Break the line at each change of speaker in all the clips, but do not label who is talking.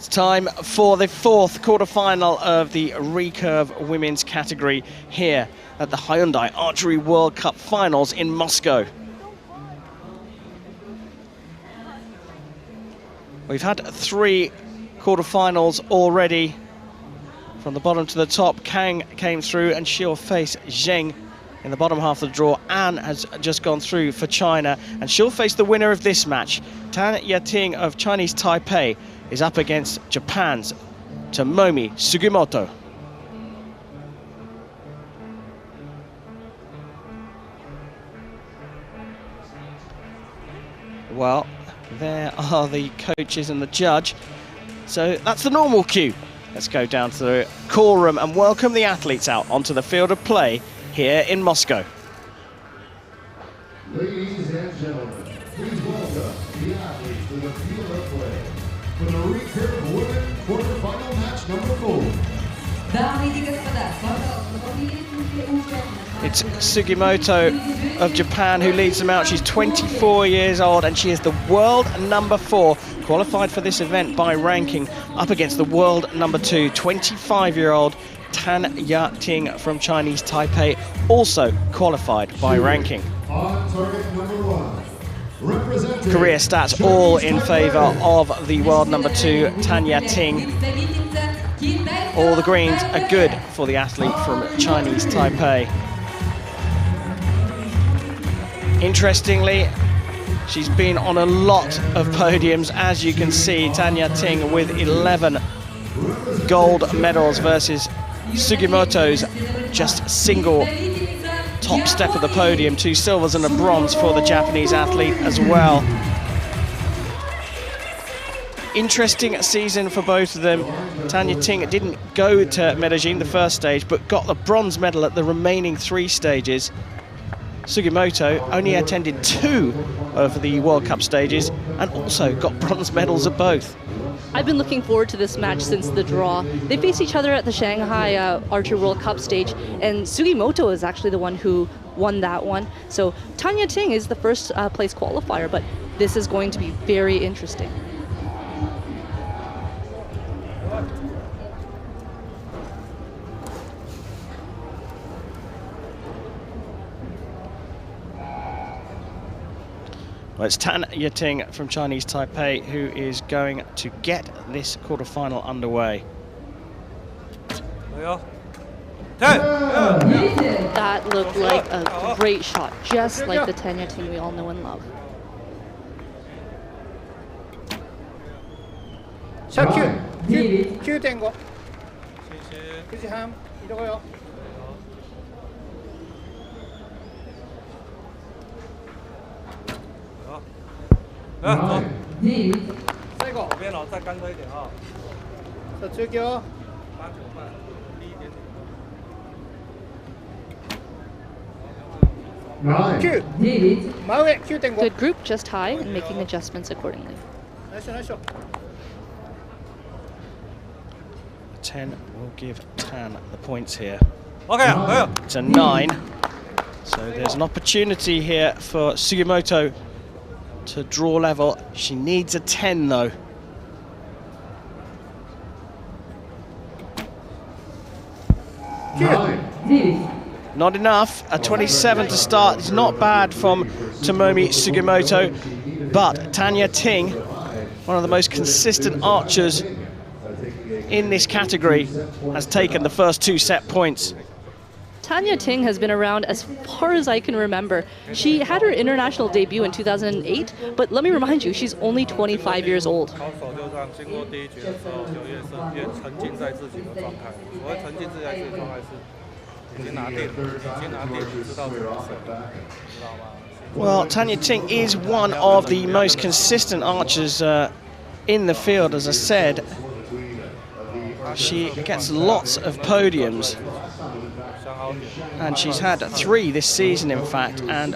It's time for the fourth quarterfinal of the Recurve women's category here at the Hyundai Archery World Cup finals in Moscow. We've had three quarterfinals already. From the bottom to the top, Kang came through and she'll face Zheng in the bottom half of the draw. An has just gone through for China, and she'll face the winner of this match. Ya-Ting of Chinese Taipei is up against Japan's Tomomi Sugimoto. Well, there are the coaches and the judge. So that's the normal cue. Let's go down to the call room and welcome the athletes out onto the field of play here in Moscow.
Ladies and gentlemen, please welcome the athletes to the field of play for the Recurve Women quarterfinal match number 4.
It's Sugimoto of Japan who leads them out. She's 24 years old and she is the world number 4, qualified for this event by ranking, up against the world number 2, 25-year-old Ya-Ting from Chinese Taipei, also qualified by ranking.
On target number 1,
career stats all in favour of the world number 2, Ya-Ting. All the greens are good for the athlete from Chinese Taipei. Interestingly, she's been on a lot of podiums, as you can see. Ya-Ting with 11 gold medals versus Sugimoto's just single top step of the podium, 2 silvers and a bronze for the Japanese athlete as well. Interesting season for both of them. Ya-Ting didn't go to Medellin the first stage, but got the bronze medal at the remaining 3 stages. Sugimoto only attended 2 of the World Cup stages and also got bronze medals at both.
I've been looking forward to this match since the draw. They faced each other at the Shanghai Archery World Cup stage, and Sugimoto is actually the one who won that one. So Ya-Ting is the first place qualifier, but this is going to be very interesting.
Well, it's Ya-Ting from Chinese Taipei who is going to get this quarterfinal underway.
That looked like a great shot, just like the Ya-Ting we all know and love. Good group, just high, and making adjustments accordingly.
10 will give Tan the points here. It's a 9. So there's an opportunity here for Sugimoto to draw level. She needs a 10 though. Not enough. A 27 to start is not bad from Tomomi Sugimoto, but Ya-Ting, one of the most consistent archers in this category, has taken the first 2 set points.
Ya-Ting has been around as far as I can remember. She had her international debut in 2008, but let me remind you, she's only 25 years old.
Well, Ya-Ting is one of the most consistent archers in the field, as I said. She gets lots of podiums, and she's had 3 this season, in fact, and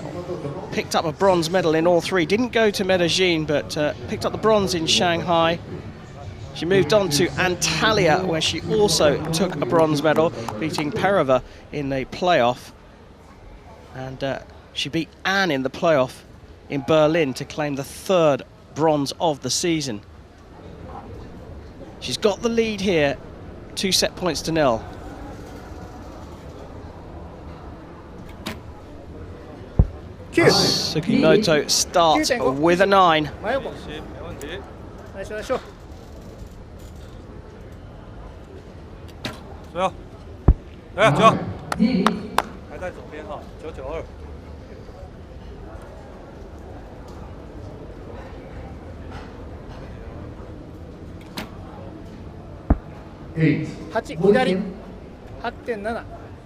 picked up a bronze medal in all 3. Didn't go to Medellin, but picked up the bronze in Shanghai. She moved on to Antalya, where she also took a bronze medal, beating Perova in the playoff. And she beat An in the playoff in Berlin to claim the 3rd bronze of the season. She's got the lead here, 2 set points to 0. Sugimoto starts with a 9.
8.
8、左。8.7、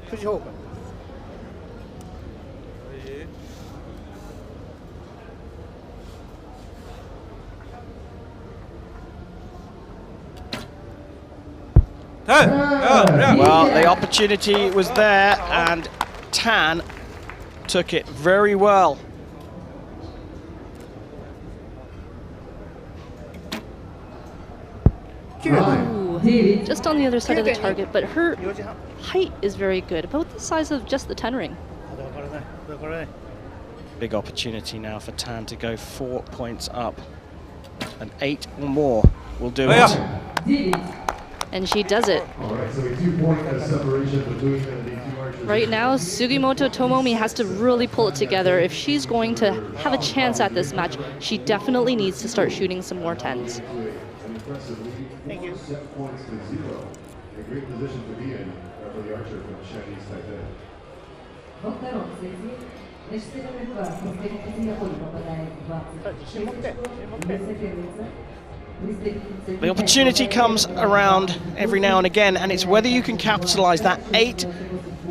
富士方向。
Well, the opportunity was there, and Tan took it very well.
Ooh, just on the other side of the target, but her height is very good, about the size of just the 10 ring.
Big opportunity now for Tan to go 4 points up, and 8 or more will do it.
And she does it.
All right, so a 2-point separation between the two archers.
Right now, Sugimoto Tomomi has to really pull it together. If she's going to have a chance at this match, she definitely needs to start shooting some more 10s.
An impressive lead.
Thank you.
7 points to 0. A great position to be in for the archer from Chinese Taipei.
The opportunity comes around every now and again, and it's whether you can capitalize. That 8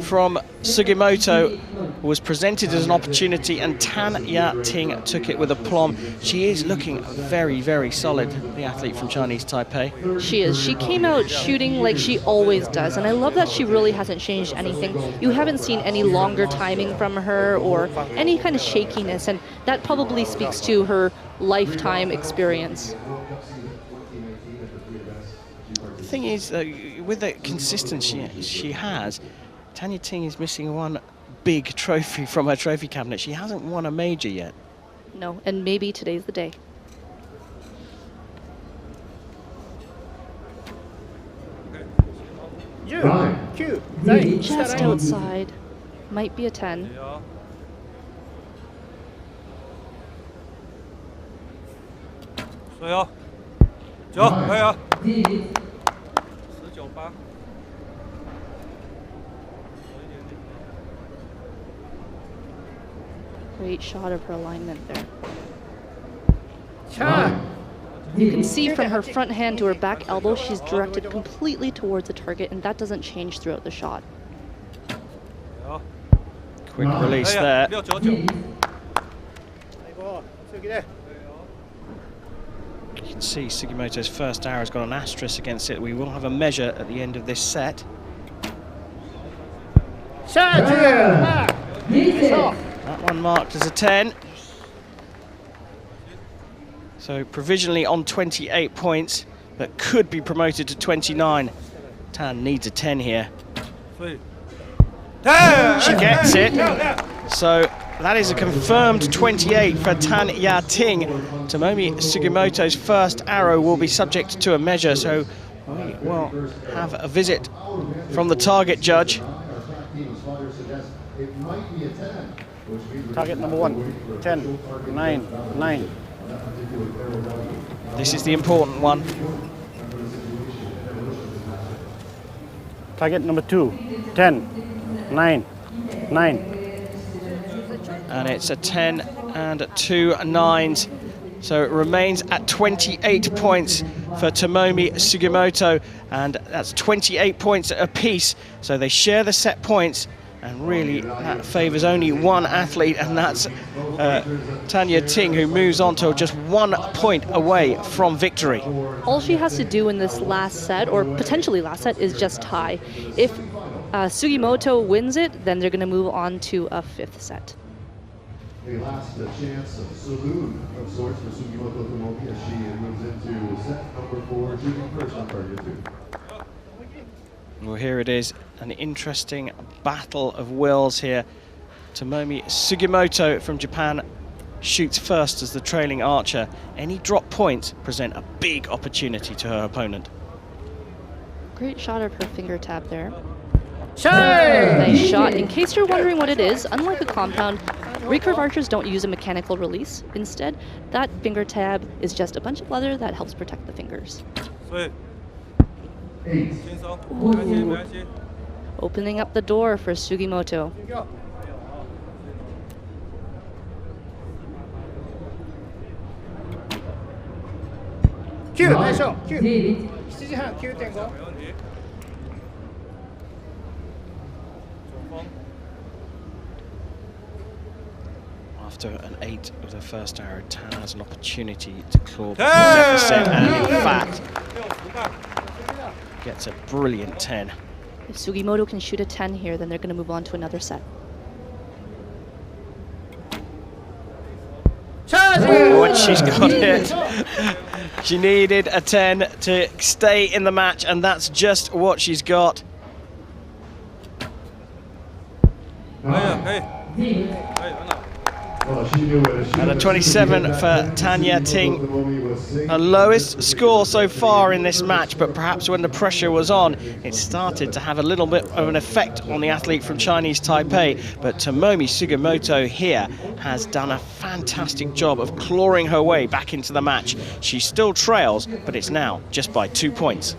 from Sugimoto was presented as an opportunity, and Tan Ya-Ting took it with aplomb. She is looking very, very solid, the athlete from Chinese Taipei.
She is. She came out shooting like she always does, and I love that she really hasn't changed anything. You haven't seen any longer timing from her or any kind of shakiness, and that probably speaks to her lifetime experience.
The thing is, with the consistency she has, Tan Ya-Ting is missing one big trophy from her trophy cabinet. She hasn't won a major yet.
No, and maybe today's the day. Just outside. Might be a 10. Great shot of her alignment there. You can see from her front hand to her back elbow, she's directed completely towards the target, and that doesn't change throughout the shot.
Quick release there. You can see Sugimoto's first arrow's got an asterisk against it. We will have a measure at the end of this set. That one marked as a 10. So provisionally on 28 points, but could be promoted to 29. Tan needs a 10 here. She gets it. So that is a confirmed 28 for Tan Ya-Ting. Tomomi Sugimoto's first arrow will be subject to a measure, so we will have a visit from the target judge.
Target number 1, 10, 9, 9.
This is the important one.
Target number 2, 10, 9, 9.
And it's a 10 and 2 9s. So it remains at 28 points for Tomomi Sugimoto, and that's 28 points apiece. So they share the set points, and really that favours only one athlete, and that's Tan Ya-Ting, who moves on to just 1 point away from victory.
All she has to do in this last set, or potentially last set, is just tie. If Sugimoto wins it, then they're going to move on to a 5th set.
A last chance of saloon of sorts for Sugimoto Tomomi as she moves into set number 4, shooting first on target 2.
Well, here it is, an interesting battle of wills here. Tomomi Sugimoto from Japan shoots first as the trailing archer. Any drop points present a big opportunity to her opponent.
Great shot of her finger tab there. Nice shot. In case you're wondering what it is, unlike a compound, recurve archers don't use a mechanical release. Instead, that finger tab is just a bunch of leather that helps protect the fingers. Opening up the door for Sugimoto.
After an 8 of the first arrow, Tan has an opportunity to claw back the deficit, and in fact gets a brilliant 10.
If Sugimoto can shoot a 10 here, then they're going to move on to another set.
Oh, and she's got it. She needed a 10 to stay in the match, and that's just what she's got. And a 27 for Tan Ya-Ting. Her lowest score so far in this match, but perhaps when the pressure was on, it started to have a little bit of an effect on the athlete from Chinese Taipei. But Tomomi Sugimoto here has done a fantastic job of clawing her way back into the match. She still trails, but it's now just by 2 points.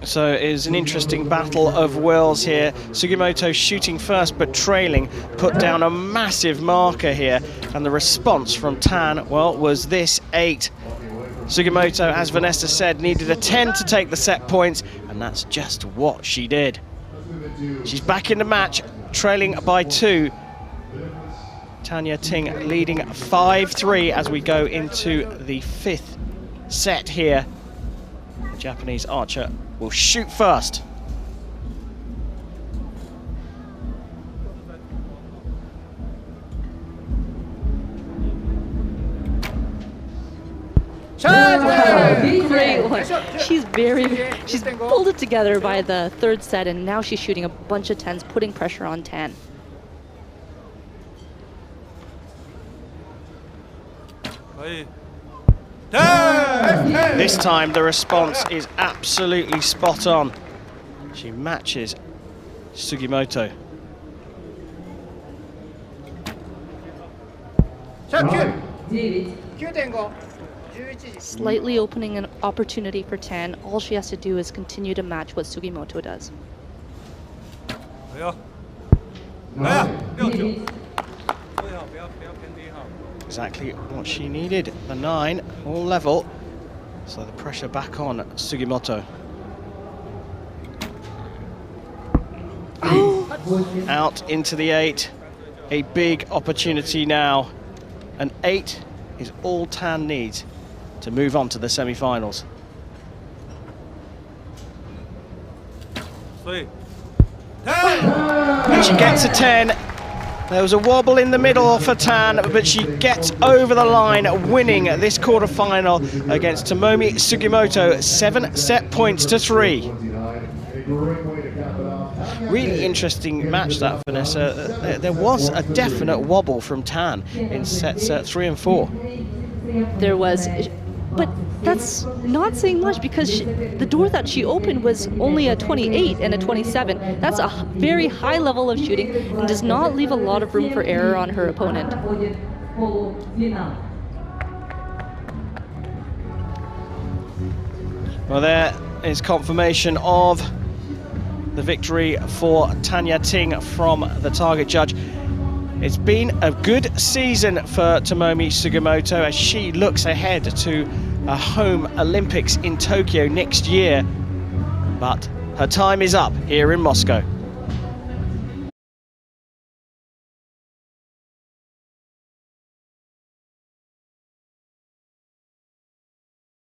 So it is an interesting battle of wills here. Sugimoto shooting first but trailing, put down a massive marker here, and the response from Tan, well, was this 8. Sugimoto, as Vanessa said, needed a 10 to take the set points, and that's just what she did. She's back in the match, trailing by 2. Tan Ya-Ting leading 5-3 as we go into the 5th set here. The Japanese archer will shoot first.
Great one. She's pulled it together by the 3rd set, and now she's shooting a bunch of 10s, putting pressure on Tan.
This time the response is absolutely spot on. She matches Sugimoto.
Slightly opening an opportunity for Tan. All she has to do is continue to match what Sugimoto does.
Exactly what she needed. The 9, all level. So the pressure back on Sugimoto. Out into the 8. A big opportunity now. An 8 is all Tan needs to move on to the semi-finals. And she gets a 10. There was a wobble in the middle for Tan, but she gets over the line, winning this quarterfinal against Tomomi Sugimoto, 7 set points to 3. Really interesting match that, Vanessa. There was a definite wobble from Tan in sets 3 and 4.
There was, but that's not saying much because the door that she opened was only a 28 and a 27. That's a very high level of shooting and does not leave a lot of room for error on her opponent.
Well, there is confirmation of the victory for Tan Ya-Ting from the target judge. It's been a good season for Tomomi Sugimoto as she looks ahead to a home Olympics in Tokyo next year. But her time is up here in Moscow.